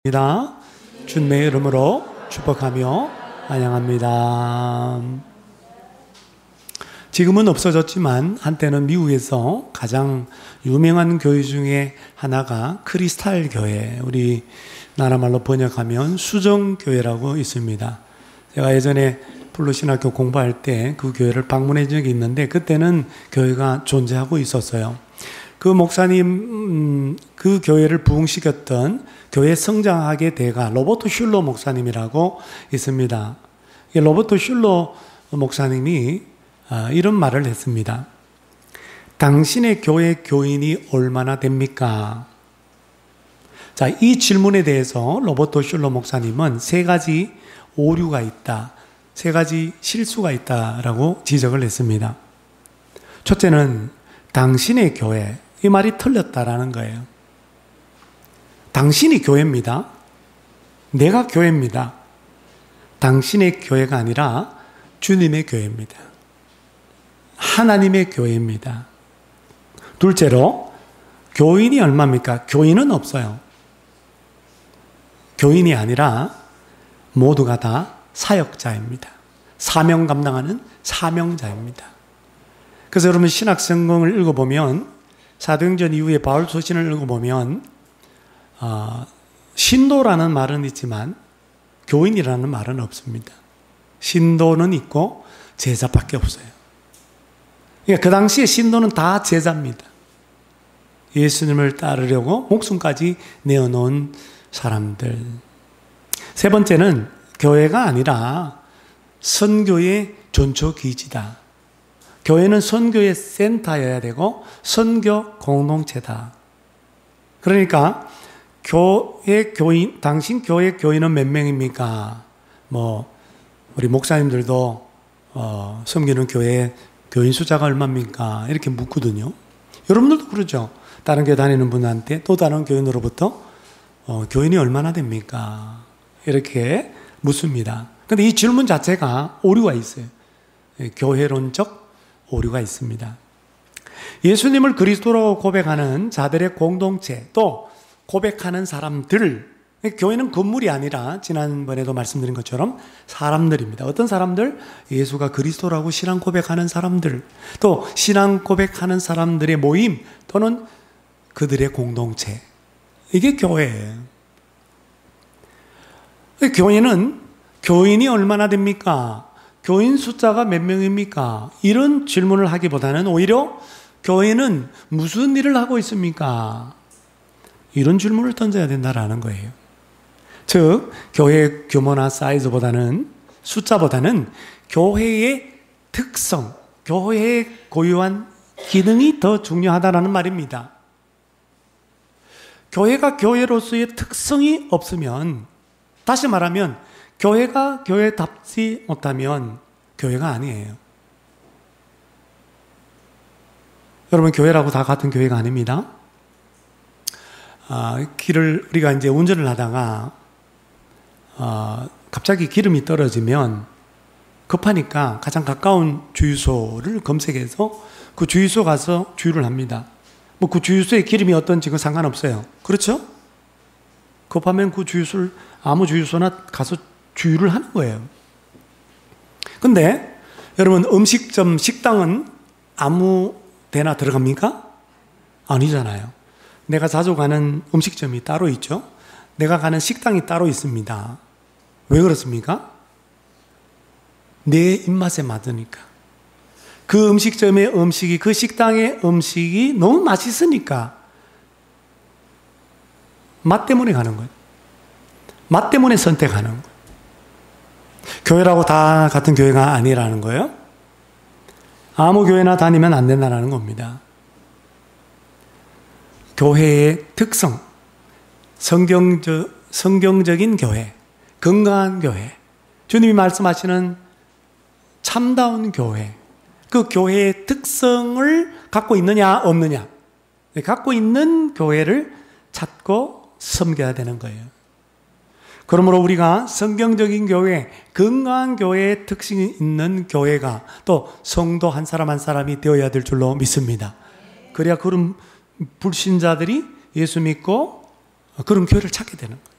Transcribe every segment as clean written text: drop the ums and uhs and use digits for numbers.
입니다. 주님의 이름으로 축복하며 환영합니다. 지금은 없어졌지만 한때는 미국에서 가장 유명한 교회 중에 하나가 크리스탈 교회, 우리나라 말로 번역하면 수정교회라고 있습니다. 제가 예전에 플루신학교 공부할 때 그 교회를 방문한 적이 있는데 그때는 교회가 존재하고 있었어요. 그 목사님, 그 교회를 부흥시켰던 교회 성장학의 대가 로버트 슐러 목사님이라고 있습니다. 로버트 슐러 목사님이 이런 말을 했습니다. 당신의 교회 교인이 얼마나 됩니까? 자, 이 질문에 대해서 로버트 슐러 목사님은 세 가지 오류가 있다, 세 가지 실수가 있다라고 지적을 했습니다. 첫째는 당신의 교회, 이 말이 틀렸다라는 거예요. 당신이 교회입니다. 내가 교회입니다. 당신의 교회가 아니라 주님의 교회입니다. 하나님의 교회입니다. 둘째로, 교인이 얼마입니까? 교인은 없어요. 교인이 아니라 모두가 다 사역자입니다. 사명 감당하는 사명자입니다. 그래서 여러분 신약성경을 읽어보면, 사도행전 이후에 바울 서신을 읽어보면 신도라는 말은 있지만 교인이라는 말은 없습니다. 신도는 있고 제자밖에 없어요. 그러니까 그 당시에 신도는 다 제자입니다. 예수님을 따르려고 목숨까지 내어놓은 사람들. 세 번째는 교회가 아니라 선교의 전초기지다. 교회는 선교의 센터여야 되고 선교 공동체다. 그러니까 교회 교인, 당신 교회 교인은 몇 명입니까? 우리 목사님들도 섬기는 교회 교인 숫자가 얼마입니까? 이렇게 묻거든요. 여러분들도 그러죠. 다른 교회 다니는 분한테 또 다른 교인으로부터 교인이 얼마나 됩니까? 이렇게 묻습니다. 그런데 이 질문 자체가 오류가 있어요. 교회론적 오류가 있습니다. 예수님을 그리스도라고 고백하는 자들의 공동체, 또 고백하는 사람들, 교회는 건물이 아니라 지난번에도 말씀드린 것처럼 사람들입니다. 어떤 사람들? 예수가 그리스도라고 신앙 고백하는 사람들, 또 신앙 고백하는 사람들의 모임 또는 그들의 공동체, 이게 교회예요. 교회는 교인이 얼마나 됩니까? 교인 숫자가 몇 명입니까? 이런 질문을 하기보다는 오히려 교회는 무슨 일을 하고 있습니까? 이런 질문을 던져야 된다라는 거예요. 즉, 교회의 규모나 사이즈보다는, 숫자보다는 교회의 특성, 교회의 고유한 기능이 더 중요하다는 말입니다. 교회가 교회로서의 특성이 없으면, 다시 말하면 교회가 교회답지 못하면 교회가 아니에요. 여러분, 교회라고 다 같은 교회가 아닙니다. 우리가 이제 운전을 하다가 갑자기 기름이 떨어지면 급하니까 가장 가까운 주유소를 검색해서 그 주유소 가서 주유를 합니다. 그 주유소에 기름이 어떤지 그 상관없어요. 그렇죠? 급하면 그 주유소를 아무 주유소나 가서 주유를 하는 거예요. 근데 여러분, 음식점, 식당은 아무 데나 들어갑니까? 아니잖아요. 내가 자주 가는 음식점이 따로 있죠. 내가 가는 식당이 따로 있습니다. 왜 그렇습니까? 내 입맛에 맞으니까. 그 음식점의 음식이, 그 식당의 음식이 너무 맛있으니까 맛 때문에 가는 거예요. 맛 때문에 선택하는 거예요. 교회라고 다 같은 교회가 아니라는 거예요. 아무 교회나 다니면 안 된다는 겁니다. 교회의 특성, 성경적인 교회, 건강한 교회, 주님이 말씀하시는 참다운 교회, 그 교회의 특성을 갖고 있느냐 없느냐, 갖고 있는 교회를 찾고 섬겨야 되는 거예요. 그러므로 우리가 성경적인 교회, 건강한 교회의 특징이 있는 교회가 또 성도 한 사람 한 사람이 되어야 될 줄로 믿습니다. 그래야 그런 불신자들이 예수 믿고 그런 교회를 찾게 되는 거예요.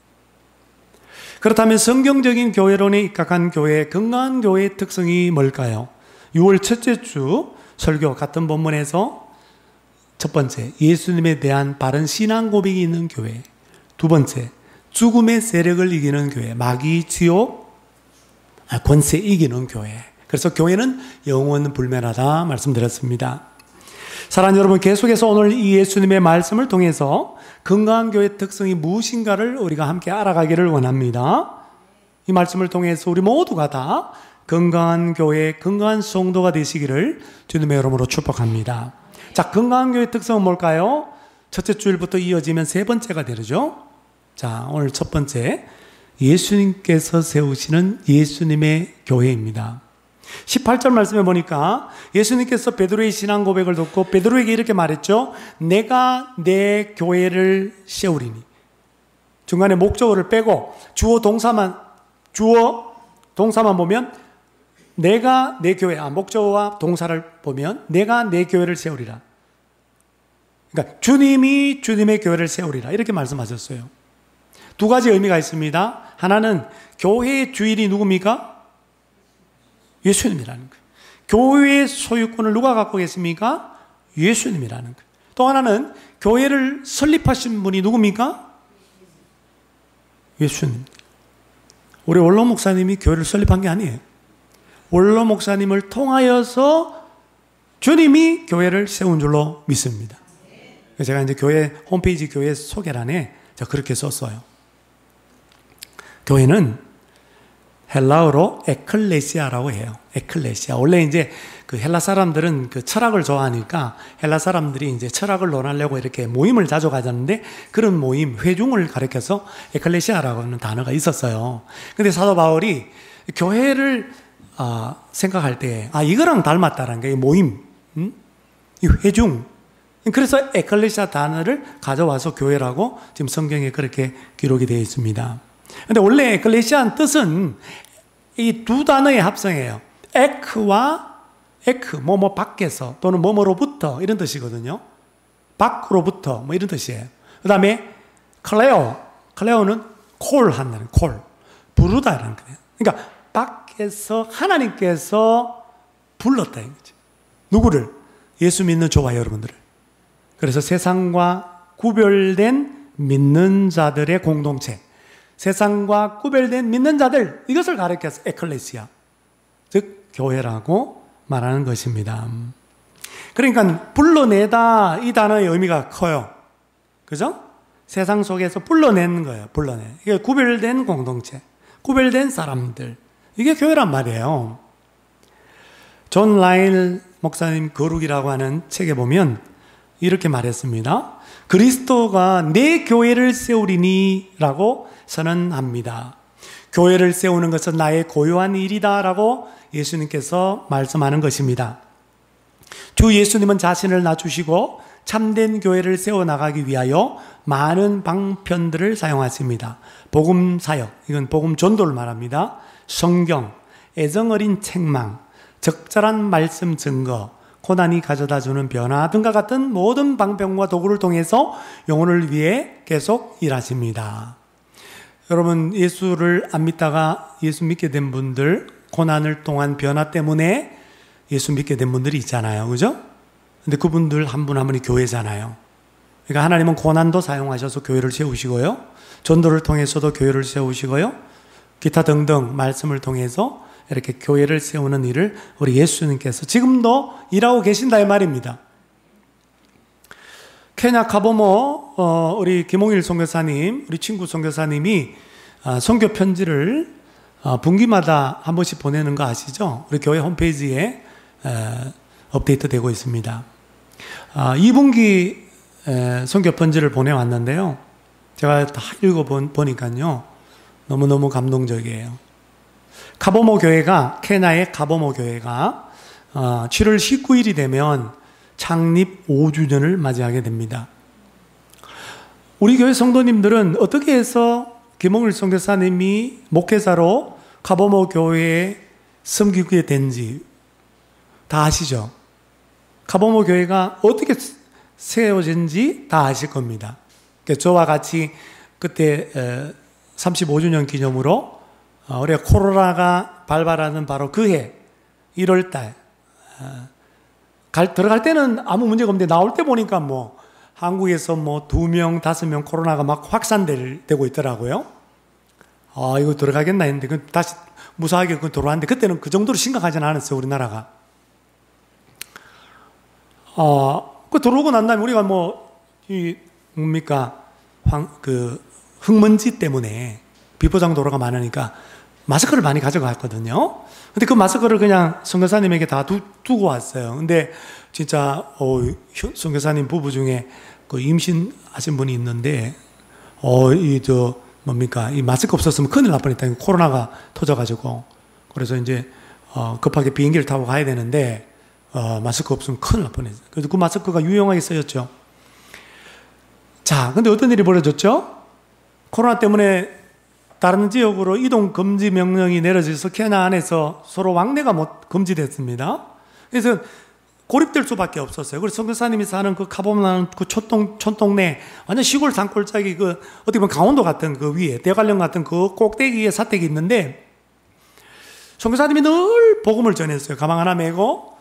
그렇다면 성경적인 교회론에 입각한 교회, 건강한 교회의 특성이 뭘까요? 6월 첫째 주 설교 같은 본문에서 첫 번째, 예수님에 대한 바른 신앙 고백이 있는 교회. 두 번째, 죽음의 세력을 이기는 교회. 마귀, 지옥, 권세 이기는 교회. 그래서 교회는 영원 불멸하다 말씀드렸습니다. 사랑하는 여러분, 계속해서 오늘 이 예수님의 말씀을 통해서 건강한 교회의 특성이 무엇인가를 우리가 함께 알아가기를 원합니다. 이 말씀을 통해서 우리 모두가 다 건강한 교회, 건강한 성도가 되시기를 주님의 이름으로 축복합니다. 자, 건강한 교회의 특성은 뭘까요? 첫째 주일부터 이어지면 세 번째가 되죠. 자, 오늘 첫 번째, 예수님께서 세우시는 예수님의 교회입니다. 18절 말씀에 보니까 예수님께서 베드로의 신앙 고백을 듣고 베드로에게 이렇게 말했죠. 내가 내 교회를 세우리니. 중간에 목적어를 빼고 주어 동사만 보면 내가 내 교회, 목적어와 동사를 보면 내가 내 교회를 세우리라. 그러니까 주님이 주님의 교회를 세우리라 이렇게 말씀하셨어요. 두 가지 의미가 있습니다. 하나는 교회의 주인이 누굽니까? 예수님이라는 거예요. 교회의 소유권을 누가 갖고 계십니까? 예수님이라는 거예요. 또 하나는 교회를 설립하신 분이 누굽니까? 예수님. 우리 원로 목사님이 교회를 설립한 게 아니에요. 원로 목사님을 통하여서 주님이 교회를 세운 줄로 믿습니다. 제가 이제 교회 홈페이지 교회 소개란에 제가 그렇게 썼어요. 교회는 헬라어로 에클레시아라고 해요. 에클레시아. 원래 이제 그 헬라 사람들은 그 철학을 좋아하니까 헬라 사람들이 이제 철학을 논하려고 이렇게 모임을 자주 가졌는데 그런 모임, 회중을 가리켜서 에클레시아라고 하는 단어가 있었어요. 근데 사도 바울이 교회를 생각할 때 이거랑 닮았다라는 게 모임, 이 회중. 그래서 에클레시아 단어를 가져와서 교회라고 지금 성경에 그렇게 기록이 되어 있습니다. 근데 원래 에클레시아는 뜻은 이 두 단어의 합성이에요. 에크, 뭐뭐 밖에서 또는 뭐뭐로부터 이런 뜻이거든요. 밖으로부터 뭐 이런 뜻이에요. 그 다음에 클레오는 콜한다는 콜, 부르다라는 거예요. 그러니까 밖에서 하나님께서 불렀다 이거죠. 누구를? 예수 믿는 저와 여러분들을. 그래서 세상과 구별된 믿는 자들의 공동체, 세상과 구별된 믿는 자들, 이것을 가리켜서 에클레시아, 즉 교회라고 말하는 것입니다. 그러니까 불러내다 이 단어의 의미가 커요. 그죠? 세상 속에서 불러내는 거예요. 불러내. 이게 구별된 공동체, 구별된 사람들, 이게 교회란 말이에요. 존 라일 목사님 거룩이라고 하는 책에 보면 이렇게 말했습니다. 그리스도가 내 교회를 세우리니 라고 선언합니다. 교회를 세우는 것은 나의 고요한 일이다 라고 예수님께서 말씀하는 것입니다. 주 예수님은 자신을 낮추시고 참된 교회를 세워나가기 위하여 많은 방편들을 사용하십니다. 복음 사역, 이건 복음 전도를 말합니다. 성경, 애정어린 책망, 적절한 말씀 증거, 고난이 가져다주는 변화 등과 같은 모든 방법과 도구를 통해서 영혼을 위해 계속 일하십니다. 여러분, 예수를 안 믿다가 예수 믿게 된 분들, 고난을 통한 변화 때문에 예수 믿게 된 분들이 있잖아요. 그죠? 근데 그분들 한 분 한 분이 교회잖아요. 그러니까 하나님은 고난도 사용하셔서 교회를 세우시고요. 전도를 통해서도 교회를 세우시고요. 기타 등등 말씀을 통해서 이렇게 교회를 세우는 일을 우리 예수님께서 지금도 일하고 계신다 이 말입니다. 케냐 카보모 우리 김홍일 선교사님, 우리 친구 선교사님이 선교 편지를 분기마다 한 번씩 보내는 거 아시죠? 우리 교회 홈페이지에 업데이트 되고 있습니다. 2분기 선교 편지를 보내왔는데요. 제가 다 읽어보니까요. 너무너무 감동적이에요. 카보모 교회가, 케냐의 카보모 교회가 7월 19일이 되면 창립 5주년을 맞이하게 됩니다. 우리 교회 성도님들은 어떻게 해서 김홍일 선교사님이 목회자로 카보모 교회에 섬기게 된지 다 아시죠? 카보모 교회가 어떻게 세워진지 다 아실 겁니다. 저와 같이 그때 35주년 기념으로 우리가 코로나가 발발하는 바로 그해 1월달 들어갈 때는 아무 문제가 없는데 나올 때 보니까 뭐 한국에서 뭐 2명, 5명 코로나가 막 확산되고 있더라고요. 이거 들어가겠나 했는데 다시 무사하게 들어왔는데 그때는 그 정도로 심각하지는 않았어요, 우리나라가. 그 들어오고 난 다음에 우리가 흙먼지 때문에 비포장 도로가 많으니까 마스크를 많이 가져갔거든요. 근데 그 마스크를 그냥 선교사님에게 다 두고 왔어요. 근데 진짜, 선교사님 부부 중에 그 임신하신 분이 있는데, 이 마스크 없었으면 큰일 날 뻔했다. 코로나가 터져가지고. 그래서 이제, 급하게 비행기를 타고 가야 되는데, 마스크 없으면 큰일 날 뻔했어요. 그래서 그 마스크가 유용하게 쓰였죠. 자, 근데 어떤 일이 벌어졌죠? 코로나 때문에 다른 지역으로 이동 금지 명령이 내려져서 케냐 안에서 서로 왕래가 금지됐습니다. 그래서 고립될 수밖에 없었어요. 그래서 선교사님이 사는 그 카보나는 그 촌동네 완전 시골 산골짜기 어떻게 보면 강원도 같은 그 위에 대관령 같은 그 꼭대기에 사택이 있는데 선교사님이 늘 복음을 전했어요. 가방 하나 메고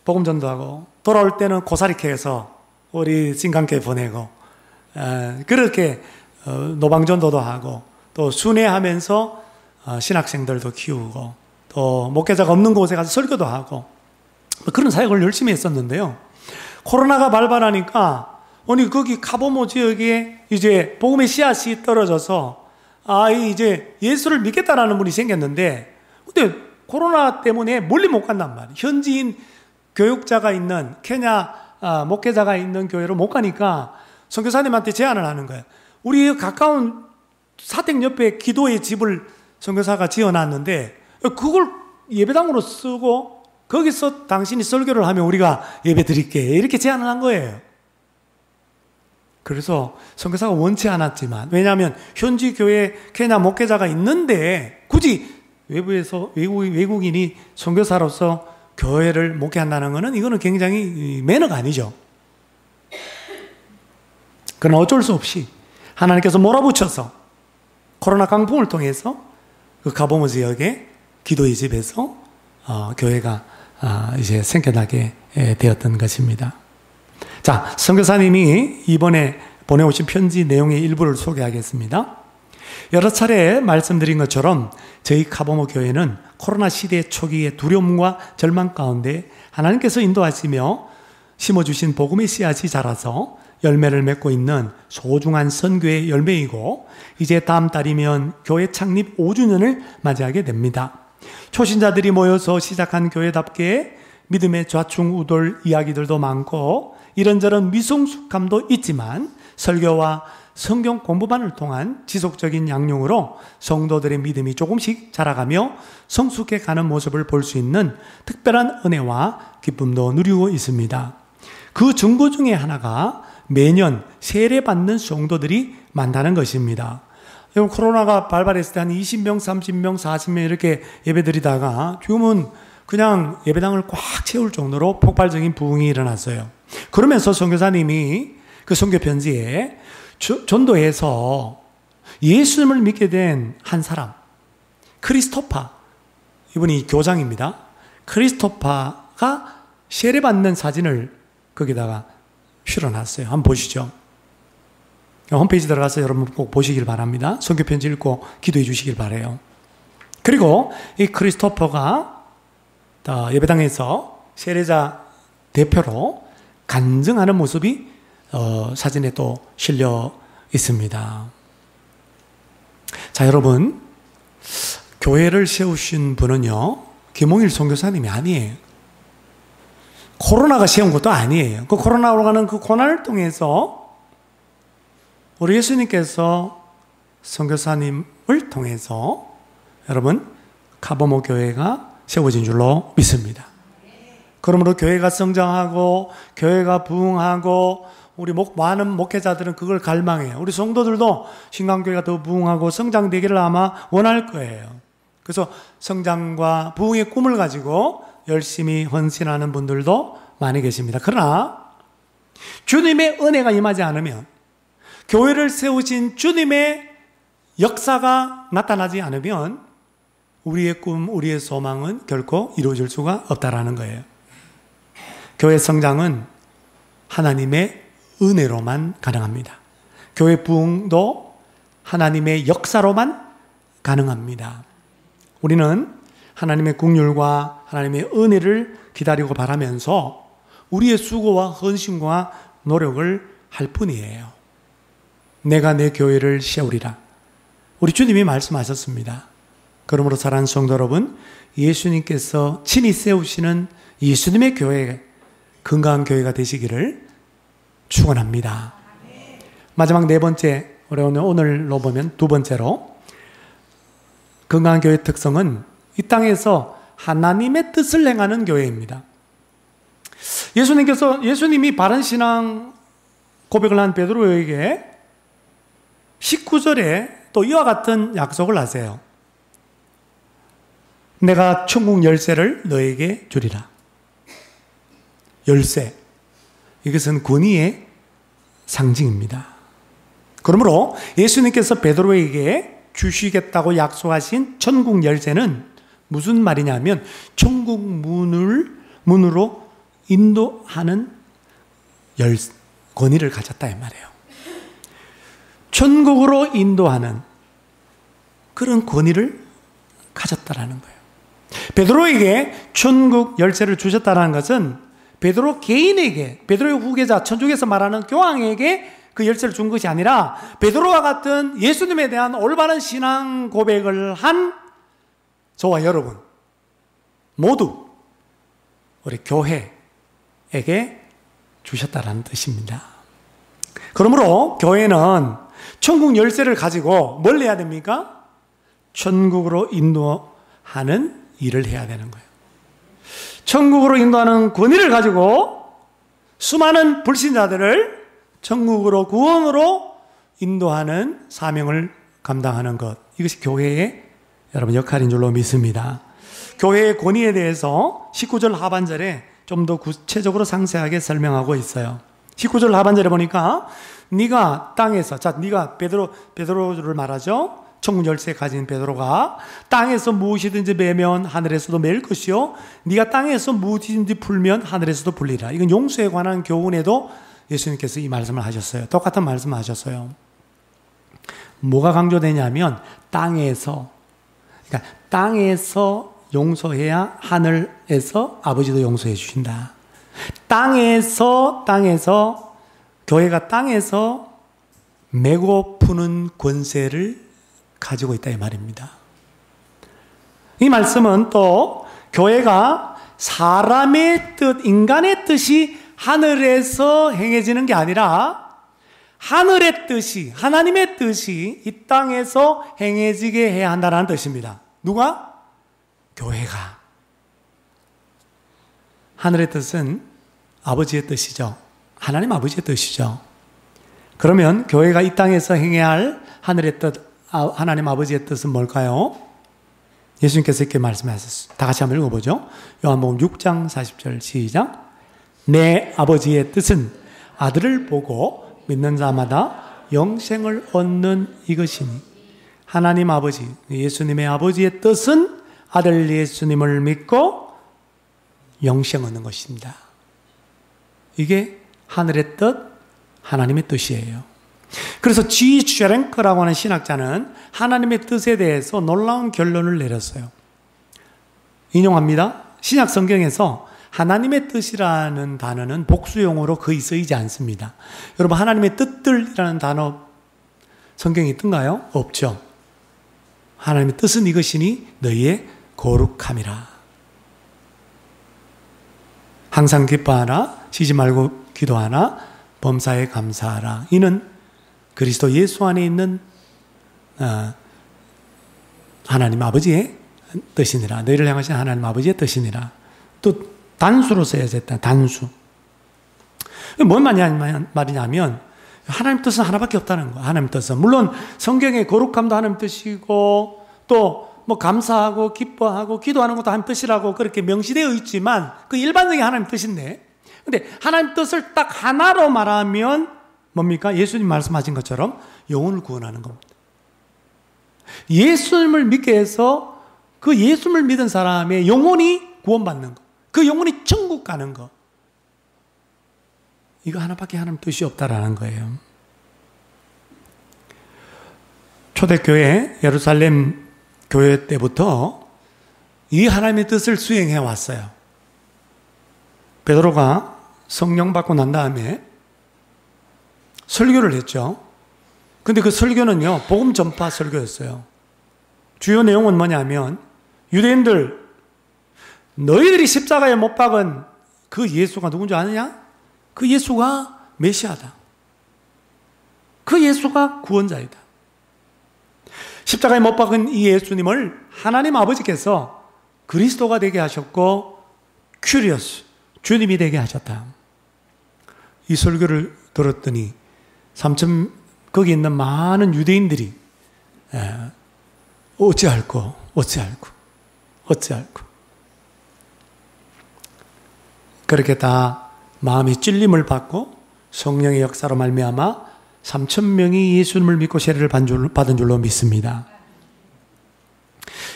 복음 전도하고 돌아올 때는 고사리 캐서 우리 신강교회 보내고 그렇게 노방전도도 하고 또 순회하면서 신학생들도 키우고 또 목회자가 없는 곳에 가서 설교도 하고 그런 사역을 열심히 했었는데요. 코로나가 발발하니까 거기 카보모 지역에 이제 복음의 씨앗이 떨어져서 이제 예수를 믿겠다라는 분이 생겼는데 근데 코로나 때문에 멀리 못 간단 말이에요. 현지인 교육자가 있는 케냐 목회자가 있는 교회로 못 가니까 선교사님한테 제안을 하는 거예요. 우리 가까운 사택 옆에 기도의 집을 선교사가 지어놨는데 그걸 예배당으로 쓰고 거기서 당신이 설교를 하면 우리가 예배 드릴게 이렇게 제안을 한 거예요. 그래서 선교사가 원치 않았지만 왜냐하면 현지 교회 케냐 목회자가 있는데 굳이 외부에서 외국인이 선교사로서 교회를 목회한다는 것은 이거는 굉장히 매너가 아니죠. 그러나 어쩔 수 없이 하나님께서 몰아붙여서 코로나 강풍을 통해서 그 가보모 지역의 기도의 집에서 교회가 이제 생겨나게 되었던 것입니다. 자, 선교사님이 이번에 보내오신 편지 내용의 일부를 소개하겠습니다. 여러 차례 말씀드린 것처럼 저희 가보모 교회는 코로나 시대 초기의 두려움과 절망 가운데 하나님께서 인도하시며 심어주신 복음의 씨앗이 자라서 열매를 맺고 있는 소중한 선교의 열매이고 이제 다음 달이면 교회 창립 5주년을 맞이하게 됩니다. 초신자들이 모여서 시작한 교회답게 믿음의 좌충우돌 이야기들도 많고 이런저런 미성숙함도 있지만 설교와 성경 공부반을 통한 지속적인 양육으로 성도들의 믿음이 조금씩 자라가며 성숙해 가는 모습을 볼 수 있는 특별한 은혜와 기쁨도 누리고 있습니다. 그 증거 중에 하나가 매년 세례받는 성도들이 많다는 것입니다. 코로나가 발발했을 때 한 20명, 30명, 40명 이렇게 예배드리다가 지금은 그냥 예배당을 꽉 채울 정도로 폭발적인 부흥이 일어났어요. 그러면서 선교사님이 그 선교 편지에 전도해서 예수님을 믿게 된 한 사람, 크리스토파, 이분이 교장입니다. 크리스토파가 세례받는 사진을 거기다가 실어놨어요. 한번 보시죠. 홈페이지 들어가서 여러분 꼭 보시길 바랍니다. 선교편지 읽고 기도해 주시길 바라요. 그리고 이 크리스토퍼가 예배당에서 세례자 대표로 간증하는 모습이 사진에 또 실려 있습니다. 자, 여러분, 교회를 세우신 분은요, 김홍일 선교사님이 아니에요. 코로나가 세운 것도 아니에요. 그 코로나로 가는 그 고난을 통해서 우리 예수님께서 선교사님을 통해서 여러분 가보모 교회가 세워진 줄로 믿습니다. 그러므로 교회가 성장하고 교회가 부흥하고 우리 많은 목회자들은 그걸 갈망해요. 우리 성도들도 신강교회가 더 부흥하고 성장되기를 아마 원할 거예요. 그래서 성장과 부흥의 꿈을 가지고 열심히 헌신하는 분들도 많이 계십니다. 그러나 주님의 은혜가 임하지 않으면 교회를 세우신 주님의 역사가 나타나지 않으면 우리의 꿈, 우리의 소망은 결코 이루어질 수가 없다라는 거예요. 교회 성장은 하나님의 은혜로만 가능합니다. 교회 부흥도 하나님의 역사로만 가능합니다. 우리는 하나님의 긍휼과 하나님의 은혜를 기다리고 바라면서 우리의 수고와 헌신과 노력을 할 뿐이에요. 내가 내 교회를 세우리라. 우리 주님이 말씀하셨습니다. 그러므로 사랑하는 성도 여러분, 예수님께서 친히 세우시는 예수님의 교회, 건강한 교회가 되시기를 축원합니다. 마지막 네 번째, 우리 오늘로 보면 두 번째로 건강한 교회의 특성은 이 땅에서 하나님의 뜻을 행하는 교회입니다. 예수님이 바른 신앙 고백을 한 베드로에게 19절에 또 이와 같은 약속을 하세요. 내가 천국 열쇠를 너에게 주리라. 열쇠. 이것은 권위의 상징입니다. 그러므로 예수님께서 베드로에게 주시겠다고 약속하신 천국 열쇠는 무슨 말이냐면 천국 문으로 인도하는 권위를 가졌다 이 말이에요. 천국으로 인도하는 그런 권위를 가졌다라는 거예요. 베드로에게 천국 열쇠를 주셨다는 것은 베드로 개인에게, 베드로의 후계자, 천주교에서 말하는 교황에게 그 열쇠를 준 것이 아니라 베드로와 같은 예수님에 대한 올바른 신앙 고백을 한 저와 여러분 모두 우리 교회에게 주셨다라는 뜻입니다. 그러므로 교회는 천국 열쇠를 가지고 뭘 해야 됩니까? 천국으로 인도하는 일을 해야 되는 거예요. 천국으로 인도하는 권위를 가지고 수많은 불신자들을 천국으로 구원으로 인도하는 사명을 감당하는 것, 이것이 교회의 여러분 역할인 줄로 믿습니다. 교회의 권위에 대해서 19절 하반절에 좀 더 구체적으로 상세하게 설명하고 있어요. 19절 하반절에 보니까 네가 땅에서, 네가 베드로를 말하죠. 천국 열쇠 가진 베드로가 땅에서 무엇이든지 매면 하늘에서도 매일 것이요 네가 땅에서 무엇이든지 풀면 하늘에서도 풀리라. 이건 용서에 관한 교훈에도 예수님께서 이 말씀을 하셨어요. 똑같은 말씀을 하셨어요. 뭐가 강조되냐면 땅에서 용서해야 하늘에서 아버지도 용서해 주신다. 땅에서 교회가 땅에서 메고 푸는 권세를 가지고 있다 이 말입니다. 이 말씀은 또 교회가 사람의 뜻, 인간의 뜻이 하늘에서 행해지는 게 아니라 하늘의 뜻이, 하나님의 뜻이 이 땅에서 행해지게 해야 한다는 뜻입니다. 누가? 교회가. 하늘의 뜻은 아버지의 뜻이죠. 하나님 아버지의 뜻이죠. 그러면 교회가 이 땅에서 행해야 할 하늘의 뜻, 하나님 아버지의 뜻은 뭘까요? 예수님께서 이렇게 말씀하셨어요. 다 같이 한번 읽어보죠. 요한복음 6장 40절 시작. 내 아버지의 뜻은 아들을 보고 믿는 자마다 영생을 얻는 이것이니 하나님 아버지, 예수님의 아버지의 뜻은 아들 예수님을 믿고 영생 얻는 것입니다. 이게 하늘의 뜻, 하나님의 뜻이에요. 그래서 G. 쉐랭크라고 하는 신학자는 하나님의 뜻에 대해서 놀라운 결론을 내렸어요. 인용합니다. 신약 성경에서 하나님의 뜻이라는 단어는 복수용어로 거의 쓰이지 않습니다. 여러분, 하나님의 뜻들이라는 단어 성경에 있던가요? 없죠. 하나님의 뜻은 이것이니 너희의 거룩함이라. 항상 기뻐하라, 쉬지 말고 기도하라, 범사에 감사하라. 이는 그리스도 예수 안에 있는 하나님 아버지의 뜻이니라. 너희를 향하신 하나님 아버지의 뜻이니라. 또 단수로 써야지 했다. 단수. 뭔 말이냐면 하나님 뜻은 하나밖에 없다는 거야. 하나님 뜻은. 물론 성경의 거룩함도 하나님 뜻이고 또 뭐 감사하고 기뻐하고 기도하는 것도 하나님 뜻이라고 그렇게 명시되어 있지만 그 일반적인 하나님 뜻인데, 근데 하나님 뜻을 딱 하나로 말하면 뭡니까? 예수님 말씀하신 것처럼 영혼을 구원하는 겁니다. 예수님을 믿게 해서 그 예수님을 믿은 사람의 영혼이 구원받는 것, 그 영혼이 천국 가는 것, 이거 하나밖에 하나님 뜻이 없다라는 거예요. 초대교회 예루살렘 교회 때부터 이 하나님의 뜻을 수행해 왔어요. 베드로가 성령 받고 난 다음에 설교를 했죠. 근데 그 설교는요, 복음 전파 설교였어요. 주요 내용은 뭐냐면, 유대인들, 너희들이 십자가에 못 박은 그 예수가 누군지 아느냐? 그 예수가 메시아다. 그 예수가 구원자이다. 십자가에 못 박은 이 예수님을 하나님 아버지께서 그리스도가 되게 하셨고, 큐리오스, 주님이 되게 하셨다. 이 설교를 들었더니 거기 있는 많은 유대인들이 어찌할꼬 그렇게 다 마음의 찔림을 받고 성령의 역사로 말미암아 3,000명이 예수님을 믿고 세례를 받은 줄로 믿습니다.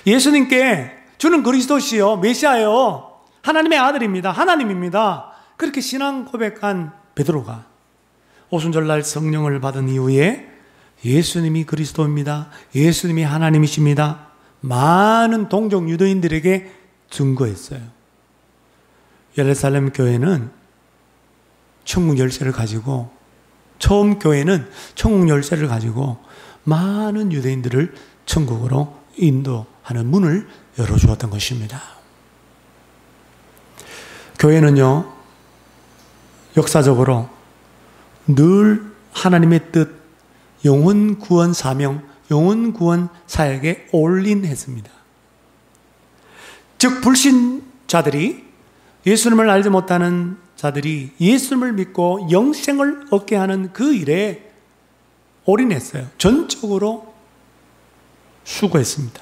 예수님께 주는 그리스도시요 메시아요, 하나님의 아들입니다, 하나님입니다, 그렇게 신앙 고백한 베드로가 오순절날 성령을 받은 이후에 예수님이 그리스도입니다, 예수님이 하나님이십니다, 많은 동족 유대인들에게 증거했어요. 예루살렘 교회는 천국 열쇠를 가지고, 처음 교회는 천국 열쇠를 가지고 많은 유대인들을 천국으로 인도하는 문을 열어주었던 것입니다. 교회는요, 역사적으로 늘 하나님의 뜻, 영혼 구원 사명, 영혼 구원 사역에 올인했습니다. 즉 불신자들이, 예수님을 알지 못하는 자들이 예수님을 믿고 영생을 얻게 하는 그 일에 올인했어요. 전적으로 수고했습니다.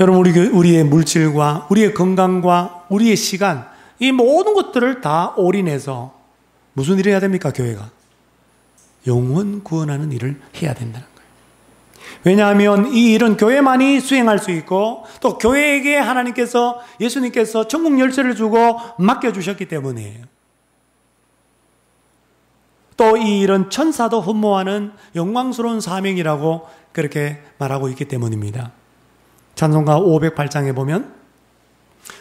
여러분, 우리의 물질과 우리의 건강과 우리의 시간, 이 모든 것들을 다 올인해서 무슨 일을 해야 됩니까? 교회가 영혼 구원하는 일을 해야 된다는 거예요. 왜냐하면 이 일은 교회만이 수행할 수 있고, 또 교회에게 하나님께서, 예수님께서 천국 열쇠를 주고 맡겨주셨기 때문이에요. 또 이 일은 천사도 흠모하는 영광스러운 사명이라고 그렇게 말하고 있기 때문입니다. 찬송가 508장에 보면,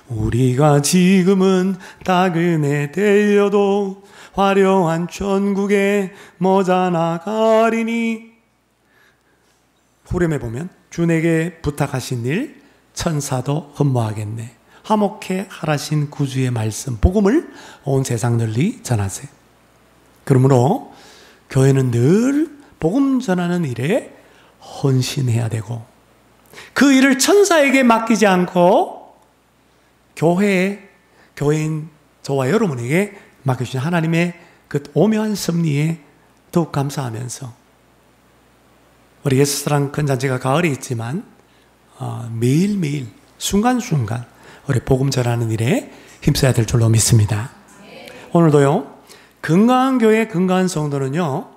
우리가 지금은 작은 애 되어도 화려한 천국에 머자나가리니, 후렴에 보면 주 내게 부탁하신 일 천사도 흠모하겠네, 화목해 하라신 구주의 말씀 복음을 온 세상 널리 전하세요. 그러므로 교회는 늘 복음 전하는 일에 헌신해야 되고, 그 일을 천사에게 맡기지 않고 교회인 저와 여러분에게 맡겨주신 하나님의 그 오묘한 섭리에 더욱 감사하면서, 우리 예수사랑 큰잔치가 가을에 있지만 매일매일 순간순간 우리 복음 전하는 일에 힘써야 될 줄로 믿습니다. 오늘도요, 건강한 교회, 건강한 성도는요,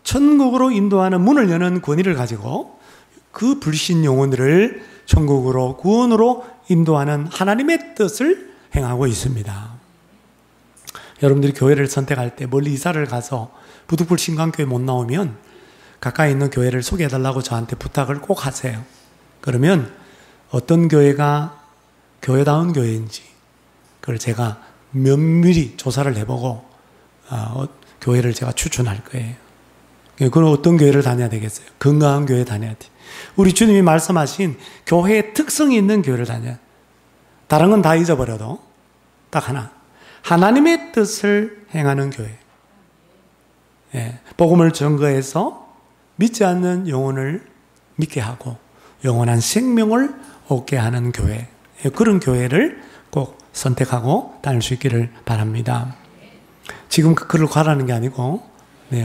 천국으로 인도하는 문을 여는 권위를 가지고 그 불신 영혼들을 천국으로, 구원으로 인도하는 하나님의 뜻을 행하고 있습니다. 여러분들이 교회를 선택할 때 멀리 이사를 가서 부득불 신강교회 못 나오면 가까이 있는 교회를 소개해달라고 저한테 부탁을 꼭 하세요. 그러면 어떤 교회가 교회다운 교회인지 그걸 제가 면밀히 조사를 해보고 교회를 제가 추천할 거예요. 그럼 어떤 교회를 다녀야 되겠어요? 건강한 교회 다녀야 돼. 우리 주님이 말씀하신 교회의 특성이 있는 교회를 다녀야 돼. 다른 건 다 잊어버려도 딱 하나, 하나님의 뜻을 행하는 교회. 복음을 증거해서 믿지 않는 영혼을 믿게 하고 영원한 생명을 얻게 하는 교회, 그런 교회를 꼭 선택하고 다닐 수 있기를 바랍니다. 지금 그걸 가라는 게 아니고,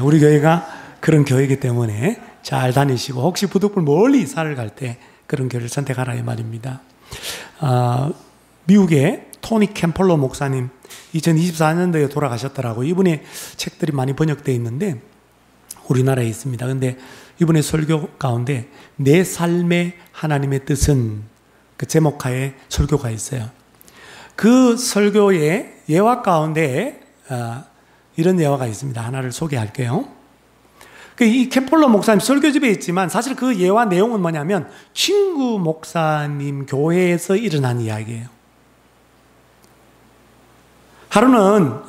우리 교회가 그런 교회이기 때문에 잘 다니시고, 혹시 부득불 멀리 이사를 갈 때 그런 교회를 선택하라 이 말입니다. 미국의 토니 캠펄러 목사님 2024년도에 돌아가셨더라고요. 이분의 책들이 많이 번역되어 있는데 우리나라에 있습니다. 근데 이분의 설교 가운데 내 삶의 하나님의 뜻은 그 제목하에 설교가 있어요. 그 설교의 예화 가운데 이런 예화가 있습니다. 하나를 소개할게요. 이 켐폴러 목사님 설교집에 있지만 사실 그 예화 내용은 뭐냐면 친구 목사님 교회에서 일어난 이야기예요. 하루는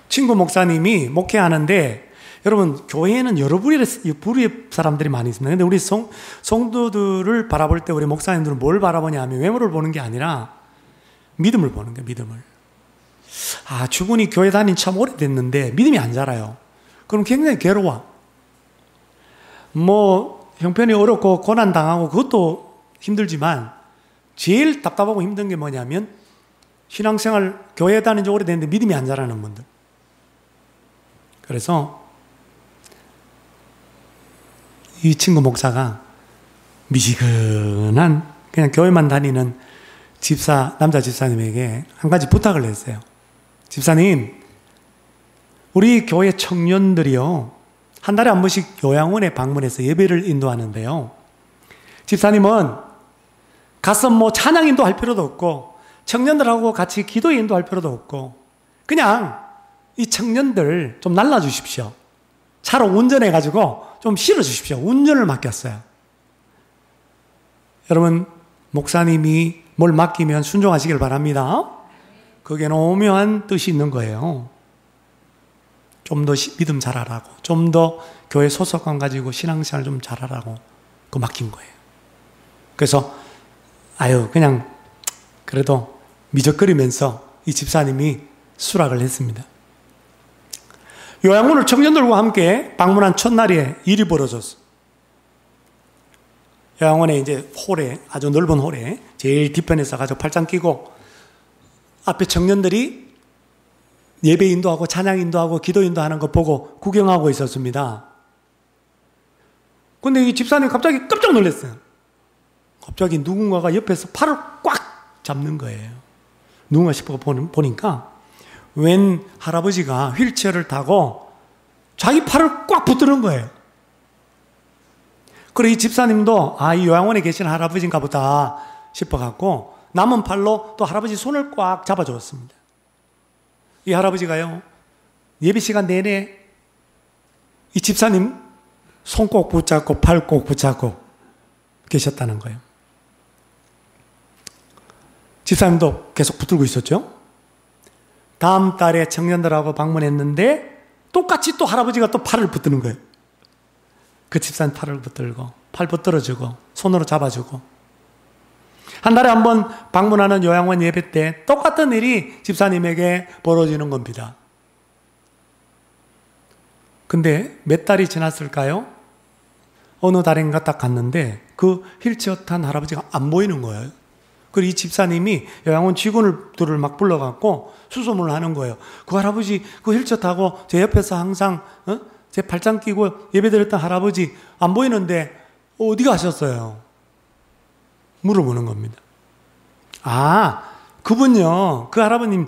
친구 목사님이 목회하는데, 여러분 교회에는 여러 부류의 사람들이 많이 있습니다. 근데 우리 성도들을 바라볼 때 우리 목사님들은 뭘 바라보냐 하면 외모를 보는 게 아니라 믿음을 보는 거예요. 믿음을. 주군이 교회 다닌 참 오래됐는데 믿음이 안 자라요. 그럼 굉장히 괴로워. 형편이 어렵고 고난당하고 그것도 힘들지만 제일 답답하고 힘든 게 뭐냐면 신앙생활 교회 다닌 지 오래됐는데 믿음이 안 자라는 분들. 그래서 이 친구 목사가 미지근한 그냥 교회만 다니는 남자 집사님에게 한 가지 부탁을 했어요. 집사님, 우리 교회 청년들이요, 한 달에 한 번씩 요양원에 방문해서 예배를 인도하는데요, 집사님은 가서 찬양 인도할 필요도 없고 청년들하고 같이 기도 인도할 필요도 없고 그냥 이 청년들 좀 날라주십시오. 차로 운전해가지고 좀 실어주십시오. 운전을 맡겼어요. 여러분, 목사님이 뭘 맡기면 순종하시길 바랍니다. 그게 오묘한 뜻이 있는 거예요. 좀 더 믿음 잘하라고, 좀 더 교회 소속감 가지고 신앙생활 좀 잘하라고 그거 맡긴 거예요. 그래서 그냥 그래도 미적거리면서 이 집사님이 수락을 했습니다. 요양원을 청년들과 함께 방문한 첫날에 일이 벌어졌어. 요양원에 이제 홀에, 아주 넓은 홀에 제일 뒤편에서 가서 팔짱 끼고 앞에 청년들이 예배 인도하고 찬양 인도하고 기도 인도하는 거 보고 구경하고 있었습니다. 근데 이 집사님 갑자기 깜짝 놀랐어요. 갑자기 누군가가 옆에서 팔을 꽉 잡는 거예요. 누군가 싶어 보니까 웬 할아버지가 휠체어를 타고 자기 팔을 꽉 붙드는 거예요. 그리고 이 집사님도 이 요양원에 계신 할아버지인가 보다 싶어갖고 남은 팔로 또 할아버지 손을 꽉 잡아주었습니다. 이 할아버지가요, 예배 시간 내내 이 집사님 손 꼭 붙잡고 팔 꼭 붙잡고 계셨다는 거예요. 집사님도 계속 붙들고 있었죠. 다음 달에 청년들하고 방문했는데 똑같이 또 할아버지가 또 팔을 붙드는 거예요. 그 집사님 팔을 붙들고 팔 붙들어주고 손으로 잡아주고, 한 달에 한 번 방문하는 요양원 예배 때 똑같은 일이 집사님에게 벌어지는 겁니다. 근데 몇 달이 지났을까요? 어느 달인가 딱 갔는데 그 휠체어 탄 할아버지가 안 보이는 거예요. 그리고 이 집사님이 요양원 직원들을 막 불러갖고 수소문을 하는 거예요. 그 할아버지 그 휠체어 타고 제 옆에서 항상 제 발장 끼고 예배드렸던 할아버지 안 보이는데 어디 가셨어요? 물어보는 겁니다. 그분요, 그 할아버님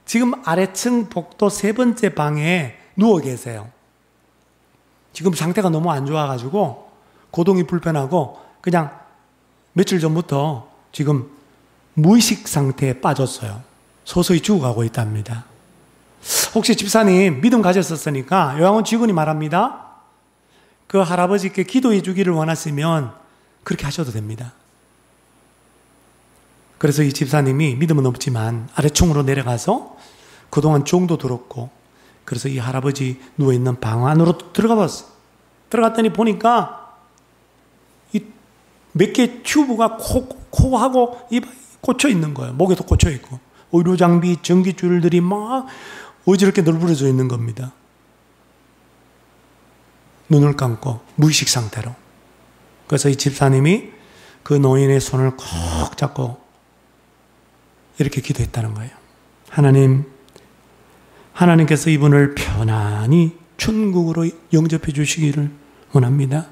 지금 아래층 복도 3번째 방에 누워 계세요. 지금 상태가 너무 안 좋아가지고 고동이 불편하고 그냥 며칠 전부터 지금 무의식 상태에 빠졌어요. 서서히 죽어가고 있답니다. 혹시 집사님 믿음 가졌었으니까 요양원 직원이 말합니다. 그 할아버지께 기도해 주기를 원하시면 그렇게 하셔도 됩니다. 그래서 이 집사님이 믿음은 없지만 아래층으로 내려가서 그동안 종도 들었고, 그래서 이 할아버지 누워있는 방 안으로 들어가 봤어요. 들어갔더니 보니까 이 몇 개 튜브가 코하고 입에 꽂혀 있는 거예요. 목에도 꽂혀 있고 의료 장비, 전기줄들이 막 어지럽게 널브러져 있는 겁니다. 눈을 감고 무의식 상태로. 그래서 이 집사님이 그 노인의 손을 꼭 잡고 이렇게 기도했다는 거예요. 하나님께서 이분을 편안히 천국으로 영접해 주시기를 원합니다.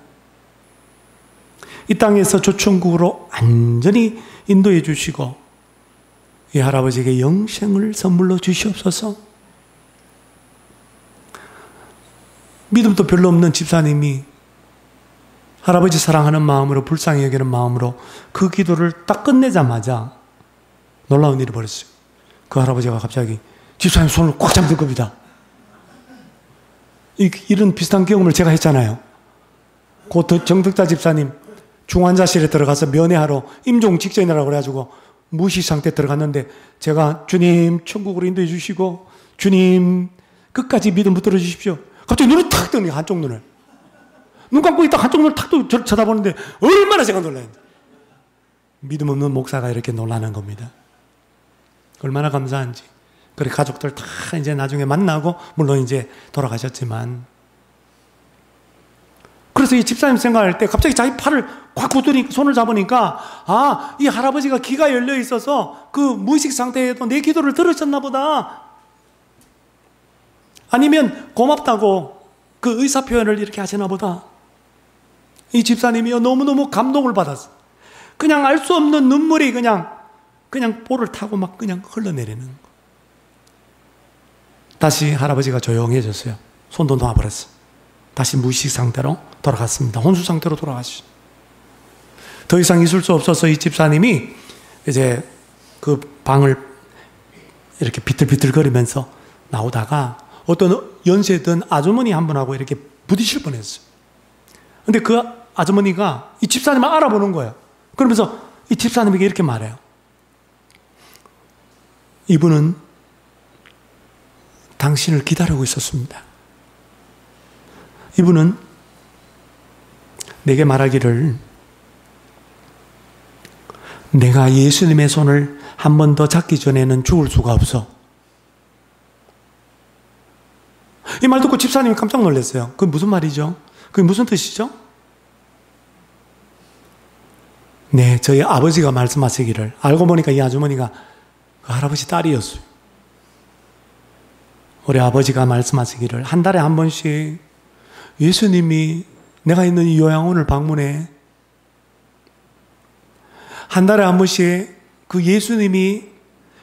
이 땅에서 저 천국으로 안전히 인도해 주시고 이 할아버지에게 영생을 선물로 주시옵소서. 믿음도 별로 없는 집사님이 할아버지 사랑하는 마음으로, 불쌍히 여기는 마음으로 그 기도를 딱 끝내자마자 놀라운 일이 벌어졌어요. 그 할아버지가 갑자기 집사님 손을 꽉 잡는 겁니다. 이런 비슷한 경험을 제가 했잖아요. 그 정덕자 집사님 중환자실에 들어가서 면회하러 임종 직전이라고 그래가지고 무식 상태 들어갔는데 제가 주님 천국으로 인도해 주시고 주님 끝까지 믿음 붙들어 주십시오. 갑자기 눈을 탁 뜨는 거예요. 한쪽 눈을. 눈 감고 있다가 한쪽 눈을 탁 뜨고 쳐다보는데 얼마나 제가 놀랐는지. 믿음 없는 목사가 이렇게 놀라는 겁니다. 얼마나 감사한지. 그래 가족들 다 이제 나중에 만나고 물론 이제 돌아가셨지만, 그래서 이 집사님 생각할 때 갑자기 자기 팔을 꽉 굳으니 손을 잡으니까 이 할아버지가 귀가 열려 있어서 그 무의식 상태에도 내 기도를 들으셨나 보다. 아니면 고맙다고 그 의사 표현을 이렇게 하시나 보다. 이 집사님이요 너무너무 감동을 받았어. 그냥 알 수 없는 눈물이 그냥 볼을 타고 막 그냥 흘러내리는 거. 다시 할아버지가 조용해졌어요. 손도 놔버렸어. 다시 무의식 상태로 돌아갔습니다. 혼수 상태로 돌아가시죠. 더 이상 있을 수 없어서 이 집사님이 이제 그 방을 이렇게 비틀비틀거리면서 나오다가 어떤 연세든 아주머니 한 분하고 이렇게 부딪힐 뻔했어요. 근데 그 아주머니가 이 집사님을 알아보는 거예요. 그러면서 이 집사님에게 이렇게 말해요. 이분은 당신을 기다리고 있었습니다. 이분은 내게 말하기를 내가 예수님의 손을 한 번 더 잡기 전에는 죽을 수가 없어. 이 말 듣고 집사님이 깜짝 놀랐어요. 그게 무슨 말이죠? 그게 무슨 뜻이죠? 네, 저희 아버지가 말씀하시기를, 알고 보니까 이 아주머니가 그 할아버지 딸이었어요. 우리 아버지가 말씀하시기를 한 달에 한 번씩 예수님이 내가 있는 이 요양원을 방문해. 한 달에 한 번씩 그 예수님이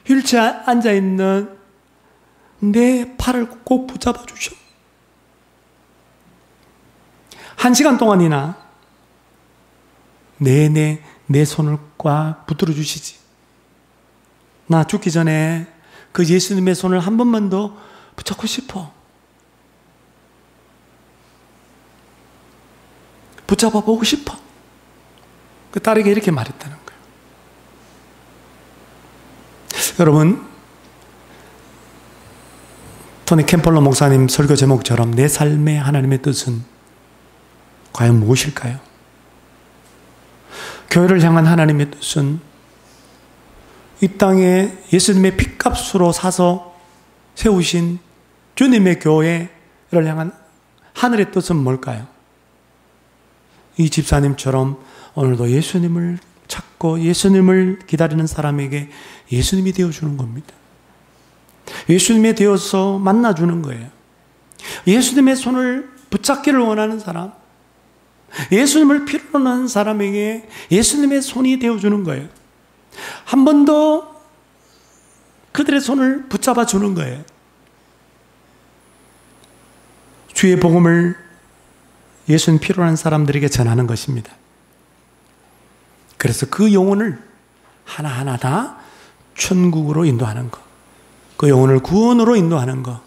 휠체어에 앉아있는 내 팔을 꼭 붙잡아 주셔. 1시간 동안이나 내내 내 손을 꽉 붙들어 주시지. 나 죽기 전에 그 예수님의 손을 한 번만 더 붙잡고 싶어. 붙잡아 보고 싶어. 그 딸에게 이렇게 말했다는 거예요. 여러분, 토니 캠펄러 목사님 설교 제목처럼 내 삶의 하나님의 뜻은 과연 무엇일까요? 교회를 향한 하나님의 뜻은 이 땅에 예수님의 핏값으로 사서 세우신 주님의 교회를 향한 하늘의 뜻은 뭘까요? 이 집사님처럼 오늘도 예수님을 찾고 예수님을 기다리는 사람에게 예수님이 되어주는 겁니다. 예수님이 되어서 만나주는 거예요. 예수님의 손을 붙잡기를 원하는 사람, 예수님을 필요로 하는 사람에게 예수님의 손이 되어주는 거예요. 한 번 더 그들의 손을 붙잡아 주는 거예요. 주의 복음을 예수님 필요로 하는 사람들에게 전하는 것입니다. 그래서 그 영혼을 하나하나 다 천국으로 인도하는 것, 그 영혼을 구원으로 인도하는 것,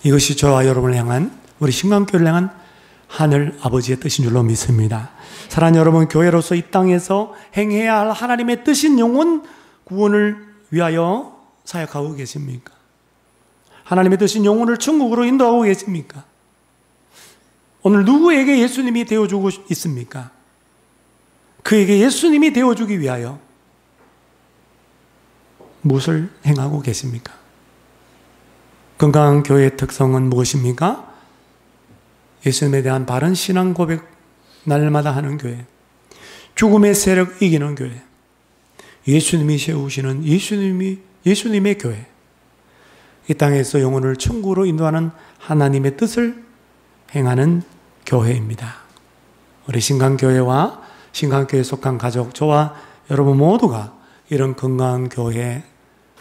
이것이 저와 여러분을 향한, 우리 신강교회를 향한 하늘 아버지의 뜻인 줄로 믿습니다. 사랑하는 여러분, 교회로서 이 땅에서 행해야 할 하나님의 뜻인 영혼 구원을 위하여 사역하고 계십니까? 하나님의 뜻인 영혼을 천국으로 인도하고 계십니까? 오늘 누구에게 예수님이 되어주고 있습니까? 그에게 예수님이 되어주기 위하여 무엇을 행하고 계십니까? 건강한 교회의 특성은 무엇입니까? 예수님에 대한 바른 신앙 고백 날마다 하는 교회, 죽음의 세력 이기는 교회, 예수님이 세우시는 예수님의 교회, 이 땅에서 영혼을 천국으로 인도하는 하나님의 뜻을 행하는 교회입니다. 우리 신강교회와 신강교회에 속한 가족, 저와 여러분 모두가 이런 건강한 교회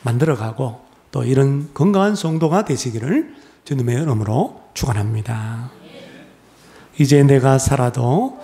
만들어가고 또 이런 건강한 성도가 되시기를 주님의 이름으로 축원합니다. 이제 내가 살아도